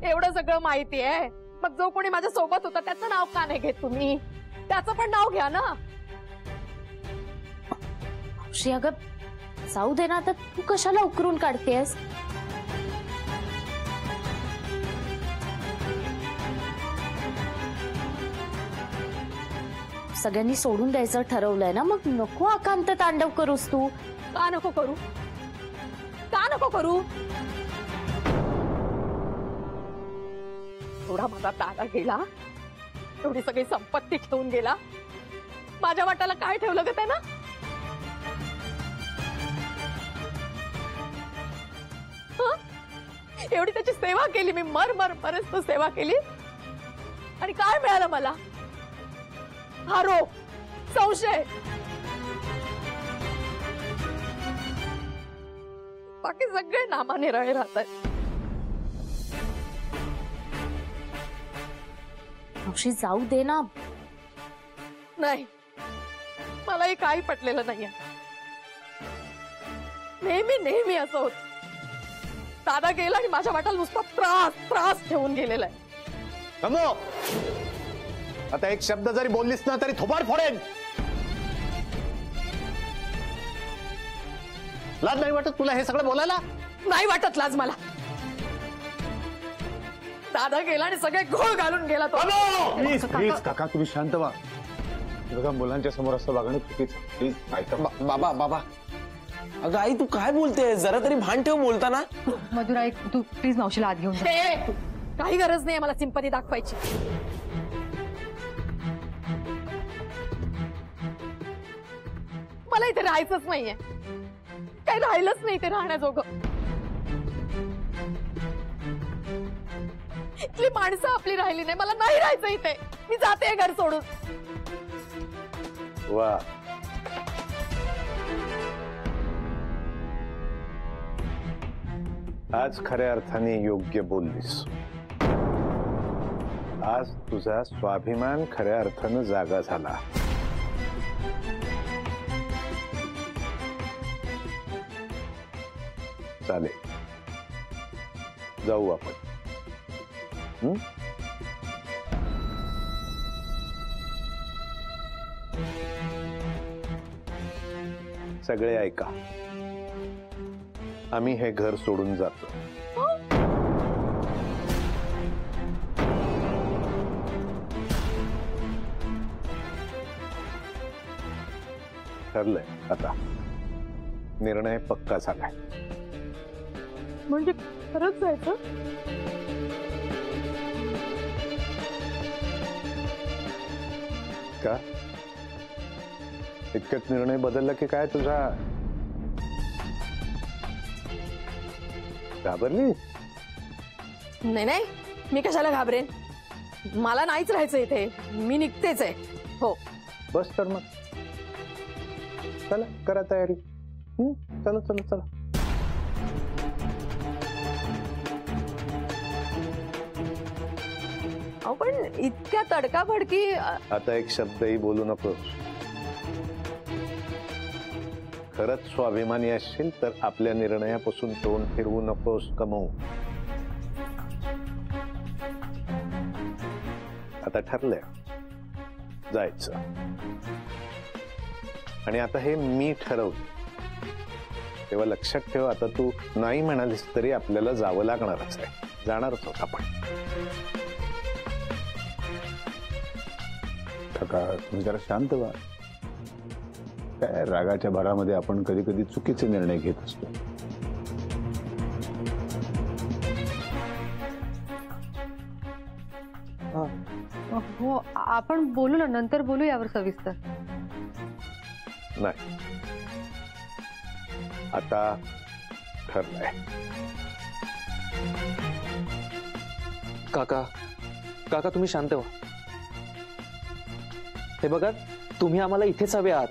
एवढं सगळं माहिती आहे, मग जो कोणी माझ्या सोबत होता त्याचं नाव का नाही घेत तुम्ही? त्याचं पण नाव घ्या ना. अगं जाऊ दे ना, आता तू कशाला उकरून काढतेस? सगळ्यांनी सोडून द्यायचं ठरवलंय ना, मग नको आकांत तांडव करूस तू. का नको करू? का नको करू? थोडा माझा दादा गेला, एवढी सगळी संपत्ती ठेवून गेला, माझ्या वाट्याला काय ठेवलं ग त्यानं? एवढी त्याची सेवा केली मी, मरच सेवा केली, आणि काय मिळालं मला? आरोप, संशय. बाकी सगळे नामानिराळे राहतात. मावशी जाऊ दे ना. नाही, मलाही काही पटलेलं नाहीये. नेहमी असं होत. दादा गेला आणि माझ्या वाट्याला नुसता त्रास ठेवून गेलेला आहे. आता एक शब्द जरी बोललीस ना तरी थोबाड फोडेन. लाज नाही वाटत तुला हे सगळं बोलायला? नाही वाटत लाज मला. दादा गेला आणि सगळे घोळ घालून गेला तो. प्लीज काका तुम्ही शांत व्हा. बघा मुलांच्या समोर असं वागणं चुकीचं. प्लीज ऐका. बाबा अगं आई तू काय बोलते? जरा तरी भान ठेव बोलताना. मधुरा तू प्लीज मावशीला आत घेऊन जा. काही गरज नाही मला सिंपती दाखवायची. मला इथे राहायचंच नाहीये. काही राहिलंच नाही ते राहण्याजोगं. इथली माणसं आपली राहिली नाही. मला नाही राहायचं इथे. मी जाते घर सोडून. वा, आज खऱ्या अर्थाने योग्य बोललीस. आज तुझा स्वाभिमान खऱ्या अर्थानं जागा झाला. चालेल, जाऊ आपण. सगळे ऐका, आम्ही हे घर सोडून जातो. ठरलंय, आता निर्णय पक्का झालाय. म्हणजे खरंच जायचं? का इतक्यात निर्णय बदलला की काय तुझा? घाबरली? नाही, मी कशाला घाबरेन? मला नाहीच राहायचं इथे. मी निघतेच आहे. हो बस तर मग चला करा तयारी. चला चला चला. पण इतक्या तडकाफडकी. आता एक शब्दही बोलू नको. खरंच स्वाभिमानी असशील तर आपल्या निर्णयापासून तोंड फिरवू नकोस. कमवू. आता ठरलंय जायचं. आणि आता हे मी ठरवलं तेव्हा लक्षात ठेव. आता तू नाही म्हणालीस तरी आपल्याला जावं लागणारच आहे. जाणारच होत आपण. काका तुम्ही जरा शांत व्हा. काय रागाच्या भरामध्ये आपण कधी कधी चुकीचे निर्णय घेत असतो. हो आपण बोलू ना, नंतर बोलू यावर सविस्तर. नाही, आता ठरलंय. काका तुम्ही शांत व्हा. हे बघा तुम्ही आम्हाला इथेच हवे आहात.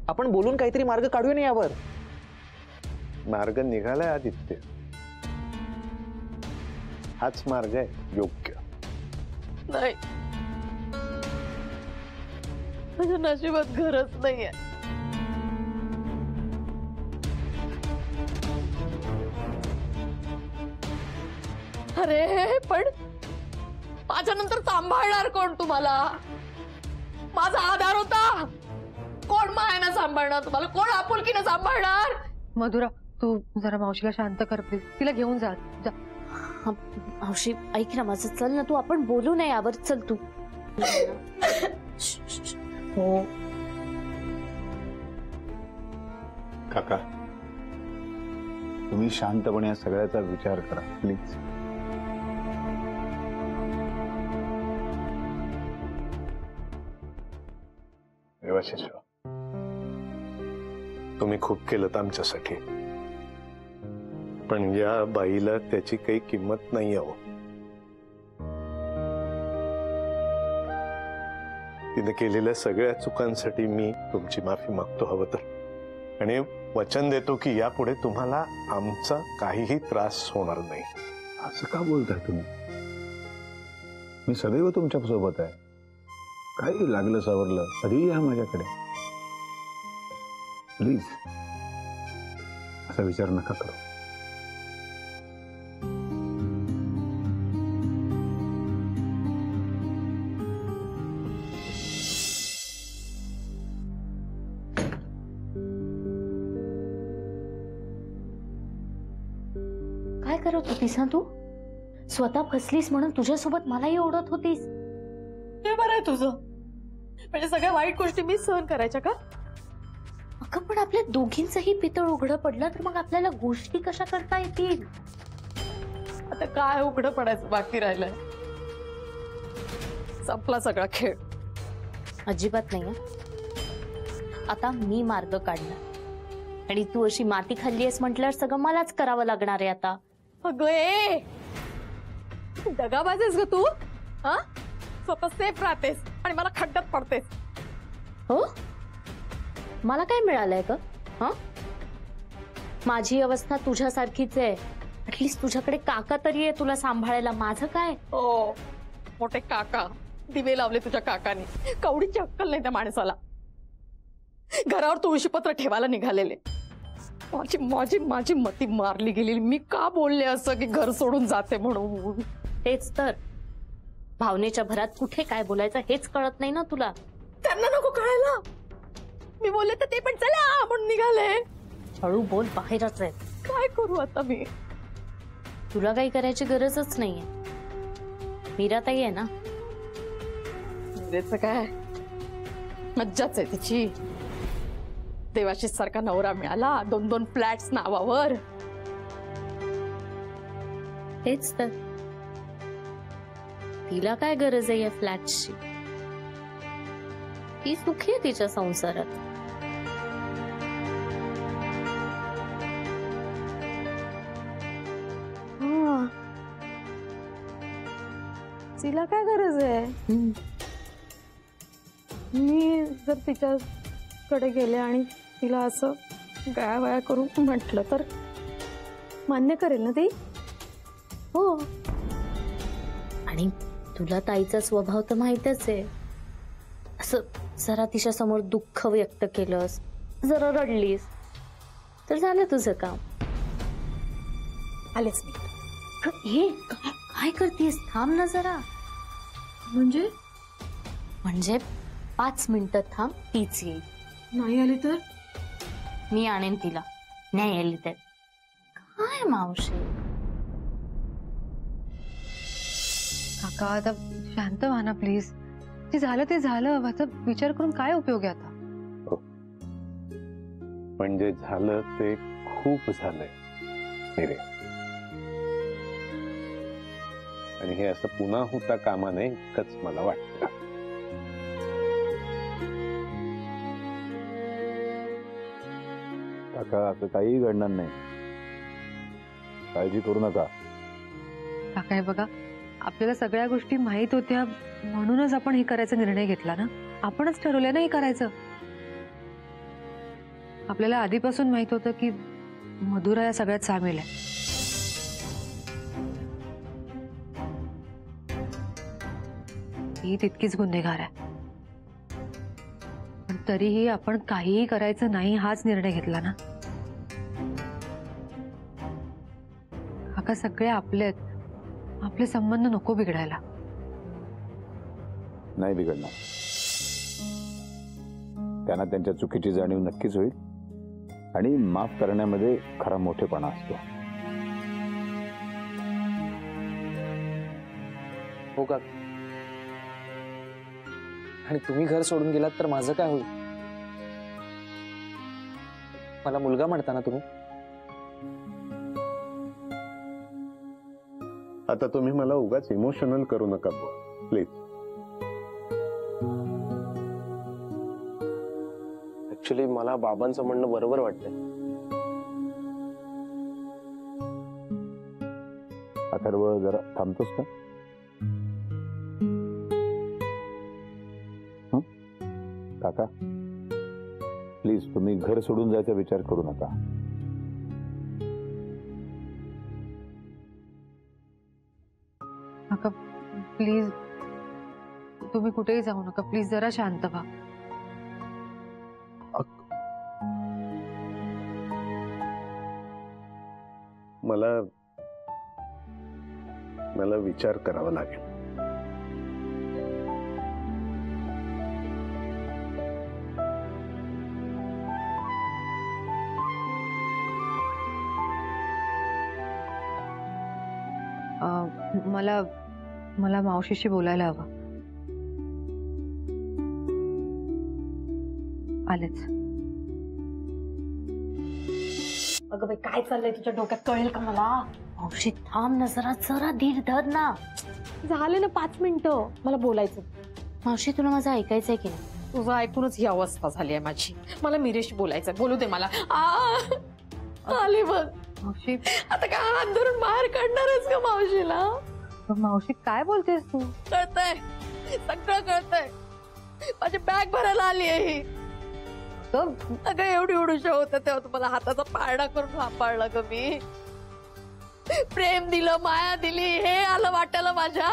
आपण बोलून काहीतरी मार्ग काढूया ना यावर. मार्ग निघालाय आदित्य. हाच मार्ग आहे योग्य. नाही, माझ्या नशिबात घरच नाहीये. अरे पण माझ्यानंतर सांभाळणार कोण तुम्हाला? माझा आधार होता. कोण मायेनं सांभाळणार तुम्हाला? कोण आपुलकीनं सांभाळणार? मधुरा, तू जरा मावशीला शांत कर प्लीज. तिला घेऊन जा. मावशी ऐक ना माझं, चल ना तू, आपण बोलू नाही यावर. चल तू. हो काका, तुम्ही शांतपणे या सगळ्याचा विचार करा प्लीज. देवाशिष, तुम्ही खूप केलं आमच्यासाठी, पण या बाईला त्याची काही किंमत नाही आहे. तिने केलेल्या सगळ्या चुकांसाठी मी तुमची माफी मागतो हवं तर, आणि वचन देतो की यापुढे तुम्हाला आमचा काहीही त्रास होणार नाही. असं का बोलताय तुम्ही? मी सदैव तुमच्या सोबत आहे. काही लागलं सावरलं कधीही या माझ्याकडे. प्लीज असा विचार नका करू. काय करत होतीस ना तू? स्वतः फसलीस म्हणून तुझ्यासोबत मलाही ओढत होतीस. हे बरं आहे तुझं. म्हणजे सगळ्या वाईट गोष्टी मी सहन करायच्या का? अगं पण आपल्या दोघींचंही पितळ उघडं पडलं तर मग आपल्याला गोष्टी कशा करता येतील? आता काय उघडं पडायचं बाकी राहिलंय? संपला सगळा खेळ. अजिबात नाही हं. आता मी मार्ग काढणार आणि तू अशी माती खाल्ली आहेस म्हटल्यावर सगळं मलाच करावं लागणार आहे आता. अगं ए, दगाबाज आहेस ग तू. हा, स्वतः सेफ राहतेस आणि मला खड्ड्यात पडतेस. हो, मला काय मिळालंय ग? हा, माझी अवस्था तुझ्यासारखीच आहे. ऍटलीस्ट तुझ्याकडे काका तरी आहे तुला सांभाळायला. माझं काय? हो, मोठे काका दिवे लावले तुझ्या काकाने. कवडीची अक्कल नाही त्या माणसाला. घरावर तुळशीपत्र ठेवायला निघालेले. माझी माझी माझी मती मारली गेली. मी का बोलले असं की घर सोडून जाते म्हणून? तेच तर, भावनेच्या भरात कुठे काय बोलायचं हेच कळत नाही ना तुला. त्यांना नको कळायला. मी बोलले तर ते पण चला म्हणून निघाले. हळू बोल, बाहेरच आहे. काय करू आता मी? तुला काही करायची गरजच नाहीये. मीराताई आहे ना. त्याच काय मज्जाच आहे तिची. देवाशीष सारखा नवरा मिळाला, 2-2 फ्लॅट्स नावावर. तेच तर, तिला काय गरज आहे या फ्लॅटची? ती सुखी आहे तिच्या संसारात. तिला काय गरज आहे? मी जर तिच्याकडे गेले आणि तिला असं गयावया करून म्हटलं तर मान्य करेल ना ती? हो, आणि तुला ताईचा स्वभाव तर माहितच आहे. असं जरा तिच्या समोर दुःख व्यक्त केलंस, जरा रडलीस तर झालं तुझं काम. आलेच मी. हे काय करतेस? थांब ना जरा. म्हणजे 5 मिनिटं थांब, तीच येईल. नाही आली तर? मी आणेन तिला. नाही आली तर काय मावशी? काका आता शांत व्हा ना प्लीज. जे झालं ते झालं. आता विचार करून काय उपयोग आहे आता? म्हणजे झालं ते खूप झालंय मीरे. आणि हे असं पुन्हा होता कामा नये इतकंच मला वाटतं. काका, असं काहीही घडणार नाही. काळजी करू नका. काका हे बघा, आपल्याला सगळ्या गोष्टी माहित होत्या म्हणूनच आपण हे करायचा निर्णय घेतला ना. आपणच ठरवलं ना हे करायचं. आपल्याला आधीपासून माहित होतं की मधुरा या सगळ्यात सामील आहे. ती तितकीच गुन्हेगार आहे. पण तरीही आपण काहीही करायचं नाही हाच निर्णय घेतला ना. काका सगळे आपले आहेत. आपले संबंध नको बिघडायला. नाही बिघडणार. त्यांना त्यांच्या चुकीची जाणीव नक्कीच होईल आणि माफ करण्यामध्ये खरा मोठेपणा असतो. हो का? आणि तुम्ही घर सोडून गेलात तर माझं काय होईल? मला मुलगा म्हणता ना तुम्ही? आता तुम्ही मला उगाच इमोशनल करू नका प्लीज. ऍक्च्युली मला बाबांचं म्हणणं बरोबर वाटतंय. अथर्व जरा थांबतोस का? काका प्लीज तुम्ही घर सोडून जायचा विचार करू नका. काका प्लीज तुम्ही कुठेही जाऊ नका. प्लीज जरा शांत व्हा. मला विचार करावा लागेल. मला मला मावशीशी बोलायला हवं. आलेच. अगं बाई काय चाललंय तुझ्या डोक्यात, कळेल का मला? मावशी थांब ना जरा, जरा धीर धर ना. झाले ना 5 मिनिटं, मला बोलायचं. मावशी तुला माझं ऐकायचंय की नाही? तुझं ऐकूनच ही अवस्था झाली आहे माझी. मला मिरेश बोलायचं, बोलू दे मला. आले बघ. मावशी आता काय हात धरून बाहेर काढणारच का मावशीला? मावशी काय बोलतेस तू? कळतंय, सगळं कळतंय. माझी बॅग भरायला आली आहे ही. अगं एवढी एवढूशा होत्या तेव्हा तुम्हाला हाताचा पारडा करून सांभाळलं ग मी. प्रेम दिलं, माया दिली, हे आलं वाटायला माझ्या.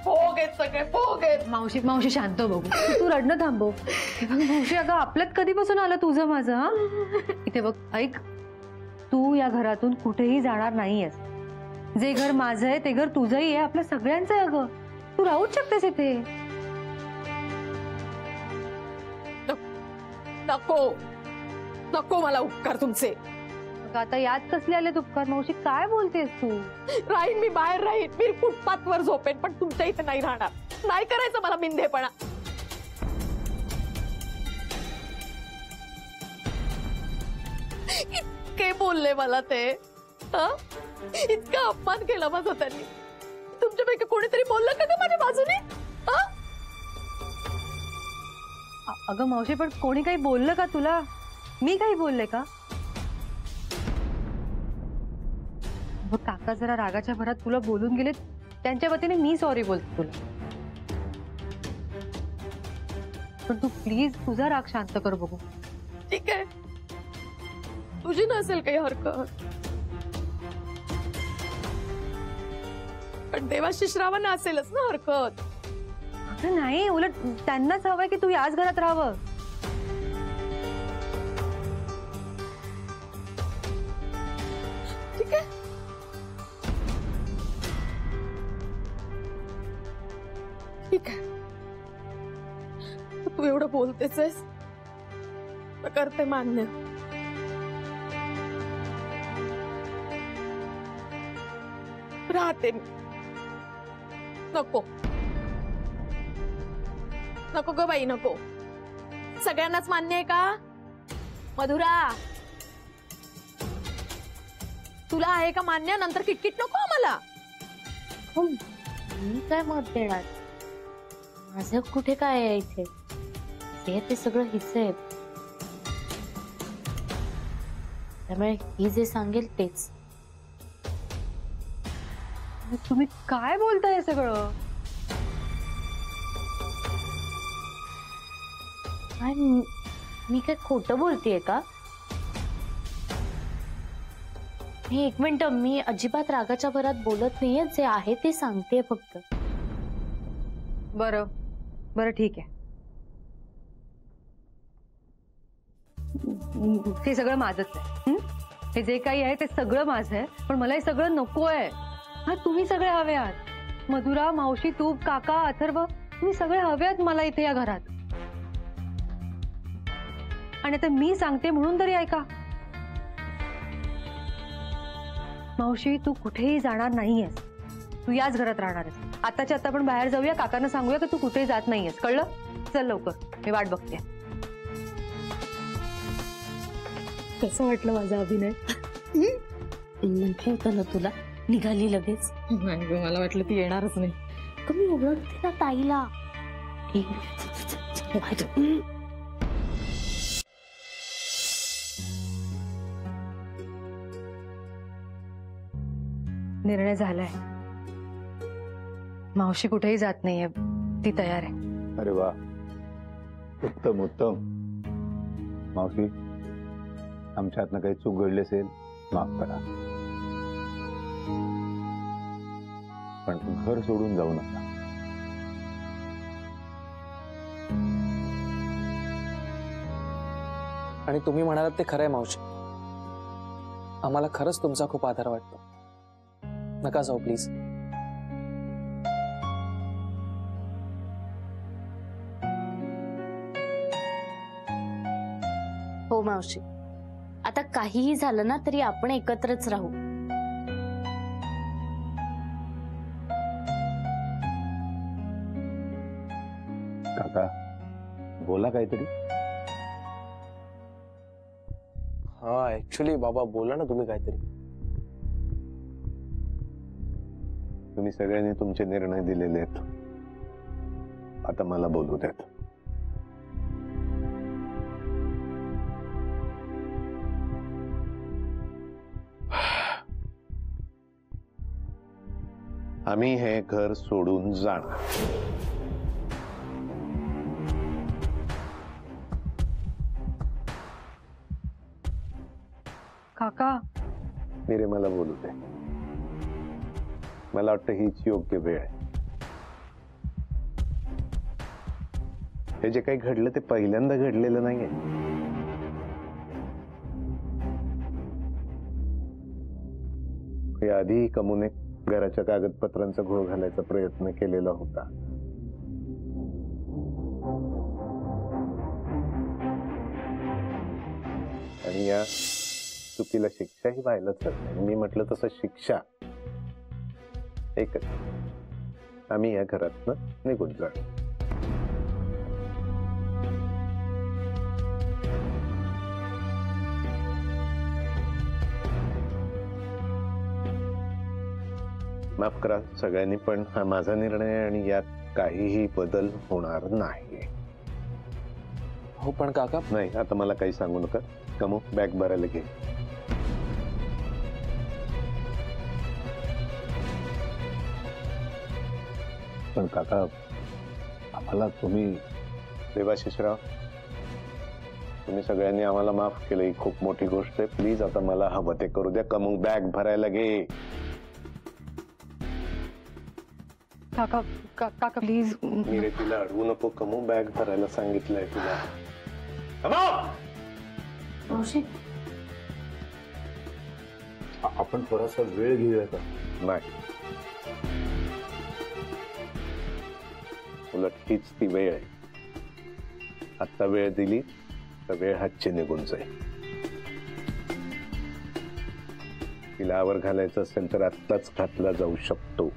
भोग आहेत सगळे, भोग आहेत. मावशी मावशी शांत हो बघू. तू रडणं थांबव. हे बघ मावशी, अगं आपल्यात कधीपासून आलं तुझं माझं? हा? इथे बघ ऐक, तू या घरातून कुठेही जाणार नाहीयेस. जे घर माझं आहे ते घर तुझंही आहे, आपल्या सगळ्यांचं आहे. अगं तू राहूच शकतेस इथे. नको नको मला उपकार तुमचे. आता यात कसले आले उपकार? मावशी काय बोलतेस तू? राहीन मी, बाहेर राहीन मी, फुटपाथवर झोपेन, पण तुमच्या इथे नाही राहणार. नाही करायचं मला मिंधेपणा. इतके बोलले मला ते. इतका अपमान केला माझा त्यांनी. तुमच्यापैकी कोणीतरी बोललं का माझ्या बाजूने? अगं मावशी पण कोणी काही बोललं का तुला? मी काही बोलले का? बघ काका जरा रागाच्या भरात तुला बोलून गेले, त्यांच्या वतीने मी सॉरी बोलते तुला. पण तू प्लीज तुझा राग शांत कर बघू. ठीक आहे, तुझी नसेल काही हरकत, पण देवाशी श्रावण असेलच ना हरकत. अगं नाही, उलट त्यांनाच हवंय की तू याच घरात राहावं. ठीक आहे, ठीक आहे. तू एवढं बोलतेस तर करते मान्य. राहते मी. नको नको ग बाई, नको. सगळ्यांनाच मान्य आहे का मधुरा? तुला आहे का मान्य? नंतर किटकिट नको मला. मी काय मत देणार? माझं कुठे काय आहे इथे? ते सगळं हिस्से आहेत, त्यामुळे ही जे सांगेल तेच. तुम्ही काय बोलताय सगळं? काय मी काय खोटं बोलतेय का? एक मिनिट, मी अजिबात रागाच्या भरात बोलत नाहीये. जे आहे ते सांगतेय फक्त. बरं बरं ठीक आहे. ते सगळं माझंच आहे. हे जे काही आहे ते सगळं माझं आहे, पण मला हे सगळं नको आहे. हा तुम्ही सगळे हवे आहात. मधुरा, मावशी, तू, काका, अथर्व, तुम्ही सगळे हवे आहात मला इथे या घरात. आणि आता मी सांगते म्हणून तरी ऐका. मावशी, तू कुठेही जाणार नाहीयेस. तू याच घरात राहणार आहेस. आताच्या आता आपण बाहेर जाऊया, काकांना सांगूया की तू कुठेही जात नाहीयेस. कळलं? चल लवकर, मी वाट बघते. कसं वाटलं माझा अभिनय? म्हटलं होतं ना तुला, निघाली लगेच. नाही, मला वाटलं ती येणारच नाही. कमी ओळखते ना ताईला. निर्णय झालाय. मावशी कुठेही जात नाहीये, ती तयार आहे. अरे वा, उत्तम उत्तम. मावशी, आमच्या हातनं काही चूक घडली असेल माफ करा, पण घर सोडून जाऊ नका. आणि तुम्ही म्हणालात ते खरंय मावशी. आम्हाला खरंच तुमचा खूप आधार वाटतो. नका जाऊ प्लीज. हो मावशी, आता काहीही झालं ना तरी आपण एकत्रच राहू. काका, बोला काहीतरी. हा, ऍक्च्युली बाबा बोला ना तुम्ही काहीतरी. तुम्ही सगळ्यांनी तुमचे निर्णय दिलेले आहेत, आता मला बोलू द्यात. आम्ही हे घर सोडून जाणार. काका, मिरे, मला बोलू दे. मला वाटतं हीच योग्य वेळ आहे. हे जे काही घडलं ते पहिल्यांदा घडलेलं नाहीये. आधी कमूने घराच्या कागदपत्रांचा घोळ घालायचा प्रयत्न केलेला होता. आणि या चुकीला शिक्षाही व्हायलाच नाही. मी म्हटलं तसं शिक्षा एकच, आम्ही या घरातनं निघून जाणार. माफ करा सगळ्यांनी, पण हा माझा निर्णय आहे आणि यात काहीही बदल होणार नाही. हो पण काका. नाही, आता मला काही सांगू नका. कमू, बॅग भरायला घे. पण काका, आम्हाला तुम्ही. देवाशिषराव, तुम्ही सगळ्यांनी आम्हाला माफ केलं, ही खूप मोठी गोष्ट आहे. प्लीज आता मला हवं ते करू द्या. कमू, बॅग भरायला घे. काका, काका प्लीज. मिरे, तिला अडवू नको. कमू, बॅग भरायला सांगितलंय तुला. मावशी, आपण थोडासा वेळ घेऊया का? नाही, उलट हीच ती वेळ आहे. आता वेळ दिली तर वेळ हातची निघून जाईल. तिला आवर घालायचं असेल तर आत्ताच घातला जाऊ शकतो.